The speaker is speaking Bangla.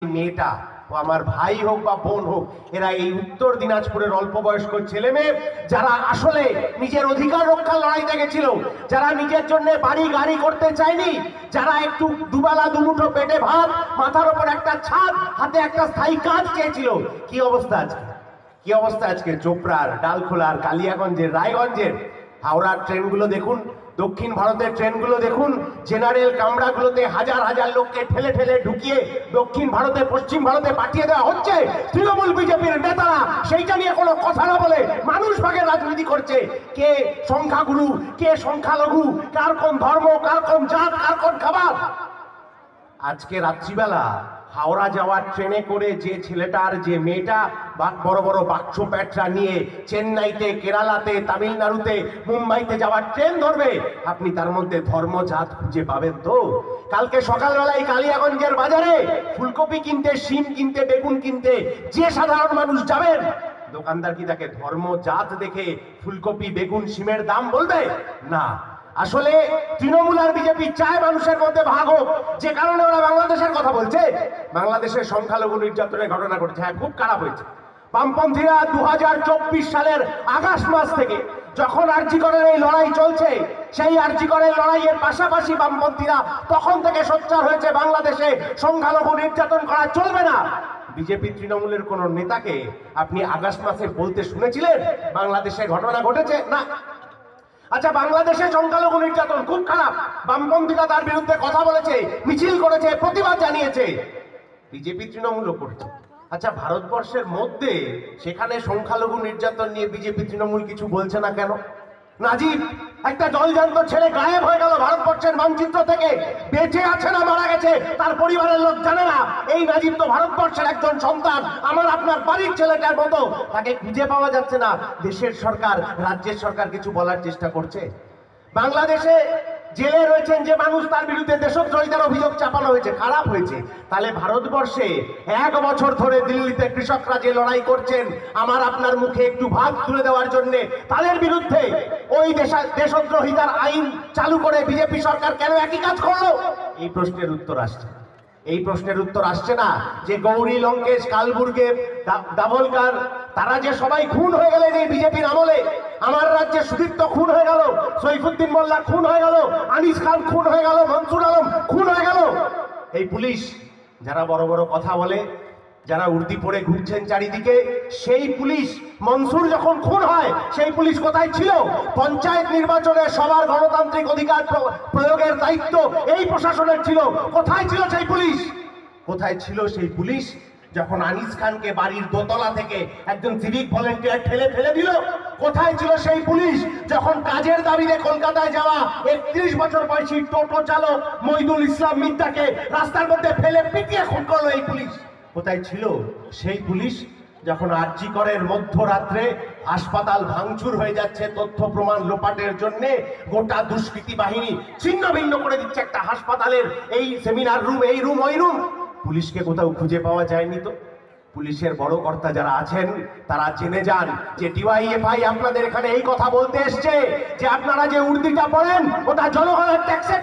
মেয়েটা ও আমার ভাই হোক বা বোন হোক, এরা এই উত্তর দিনাজপুরের অল্প বয়স্ক ছেলে মেয়ে যারা আসলে নিজের অধিকার রক্ষার লড়াইতে গেছিল, যারা নিজের জন্য বাড়ি গাড়ি করতে চায়নি, যারা একটু দুবেলা দুমুঠো পেটে ভাত, মাথার উপর একটা ছাদ, হাতে একটা স্থায়ী কাজ চেয়েছিল। কি অবস্থা আজকে, কি অবস্থা আজকে চোপড়ার, ডালখোলার, কালিয়াগঞ্জের, রায়গঞ্জের, হাওড়ার ট্রেনগুলো দেখুন, দক্ষিণ ভারতের ট্রেনগুলো দেখুন, জেনারেল কামরাগুলোতে হাজার হাজার লোককে ঠেলে ঠেলে ঢুকিয়ে দক্ষিণ ভারতে পশ্চিম ভারতে পাঠিয়ে দেওয়া হচ্ছে। তৃণমূল বিজেপির নেতারা সেইটা নিয়ে কোনো কথা না বলে মানুষ ভাগের রাজনীতি করছে। কে সংখ্যাগুরু, কে সংখ্যালঘু, কার কোন ধর্ম, কার কোন জাত, কার কোন খাবার। আজকে রাত্রিবেলা হাওড়া যাওয়ার ট্রেনে করে যে ছেলেটার, যে মেয়েটা বড় বড় বাক্স প্যাটরা নিয়ে চেন্নাইতে, কেরালাতে, তামিলনাড়ুতে, মুম্বাইতে যাওয়ার ট্রেন ধরবে, আপনি তার মধ্যে ধর্ম জাত খুঁজে পাবেন তো? কালকে সকালবেলায় কালিয়াগঞ্জের বাজারে ফুলকপি কিনতে, শিম কিনতে, বেগুন কিনতে যে সাধারণ মানুষ যাবেন, দোকানদার কি তাকে ধর্ম জাত দেখে ফুলকপি, বেগুন, শিমের দাম বলবে? না। আসলে তৃণমূল আর বিজেপি চায় মানুষের মধ্যে ভাগ হোক, যে কারণে ওরা বাংলাদেশের কথা বলছে। বাংলাদেশের সংখ্যালঘু নির্যাতনের ঘটনা ঘটেছে, হ্যাঁ খুব খারাপ হয়েছে। বামপন্থীরা 2024 সালের আগস্ট মাস থেকে যখন আরজিকরের এই লড়াই চলছে, সেই আরজিকরের লড়াইয়ের পাশাপাশি বামপন্থীরা তখন থেকে সোচ্চার হয়েছে বাংলাদেশে সংখ্যালঘু নির্যাতন করা চলবে না। বিজেপি তৃণমূলের কোন নেতাকে আপনি আগস্ট মাসে বলতে শুনেছিলেন বাংলাদেশে ঘটনা ঘটেছে? না। আচ্ছা, বাংলাদেশে সংখ্যালঘু নির্যাতন খুব খারাপ, বামপন্থীরা তার বিরুদ্ধে কথা বলেছে, মিছিল করেছে, প্রতিবাদ জানিয়েছে, বিজেপি তৃণমূলও করছে। আচ্ছা, ভারতবর্ষের মধ্যে সেখানে সংখ্যালঘু নির্যাতন নিয়ে বিজেপি তৃণমূল কিছু বলছে না কেন? নাজিব, একটা জলজান্ত ছেলে গায়েব হয়ে গেল ভারতবর্ষের মানচিত্র থেকে, বেঁচে আছে না মারা গেছে তার পরিবারের লোক জানে না। এই নাজিব তো ভারতবর্ষের একজন সন্তান, আমার আপনার বাড়ির ছেলেটার মতো, তাকে খুঁজে পাওয়া যাচ্ছে না। দেশের সরকার, রাজ্যের সরকার কিছু বলার চেষ্টা করছে? বাংলাদেশে জেলে রয়েছেন যে মানুষ, তার বিরুদ্ধে দেশদ্রোহিতার অভিযোগ চাপানো হয়েছে, খারাপ হয়েছে। তাহলে ভারতবর্ষে 1 বছর ধরে দিল্লিতে কৃষকরা যে লড়াই করছেন আমার আপনার মুখে একটু ভাত তুলে দেওয়ার জন্য, তাদের বিরুদ্ধে ওই দেশদ্রোহিতার আইন চালু করে বিজেপি সরকার কেন একই কাজ করলো? এই প্রশ্নের উত্তর আসছে না। এই প্রশ্নের উত্তর আসছে না যে গৌরী লঙ্কেশ, কালবুর্গে, দাভোলকার, তারা যে সবাই খুন হয়ে গেলেন এই বিজেপির আমলে। আমার রাজ্যে সুদীপ্ত খুন হয়ে গেল, সৈফুদ্দিন মোল্লা খুন হয়ে গেল, আনিস খান খুন হয়ে গেল, মনসুর আলম খুন হয়ে গেল। এই পুলিশ যারা বড় বড় কথা বলে, যারা উর্দি পরে ঘুরছেন চারিদিকে, সেই পুলিশ, মনসুর যখন খুন হয় সেই পুলিশ কোথায় ছিল? পঞ্চায়েত নির্বাচনে সবার গণতান্ত্রিক অধিকার প্রয়োগের দায়িত্ব এই প্রশাসনের ছিল। কোথায় ছিল সেই পুলিশ? কোথায় ছিল সেই পুলিশ যখন আনিস খানকে বাড়ির দোতলা থেকে একজন সিভিক ভলেন্টিয়ার ঠেলে ফেলে দিল? কোথায় ছিল সেই পুলিশ যখন কাজের দাবিতে কলকাতায় যাওয়া 31 বছর বয়সী টোটো চালক মইদুল ইসলাম মিদ্দাকে রাস্তার মধ্যে ফেলে পিটিয়ে খুন করলো এই পুলিশ? কোথায় ছিল সেই পুলিশ যখন আরজিকরের মধ্যরাত্রে হাসপাতাল ভাঙচুর হয়ে যাচ্ছে তথ্য প্রমাণ লোপাটের জন্য, গোটা দুষ্কৃতী বাহিনী ছিন্ন ভিন্ন করে দিচ্ছে একটা হাসপাতালের এই সেমিনার রুম, এই রুম, ওই রুম? পুলিশকে কোথাও খুঁজে পাওয়া যায়নি তো? পুলিশের বড় কর্তা যারা আছেন তারা জেনে যান যে ডিওয়াইএফআই আপনাদের এখানে এই কথা বলতে এসছে যে আপনারা যে উর্দিটা পড়েন ওটা জনগণের ট্যাক্সের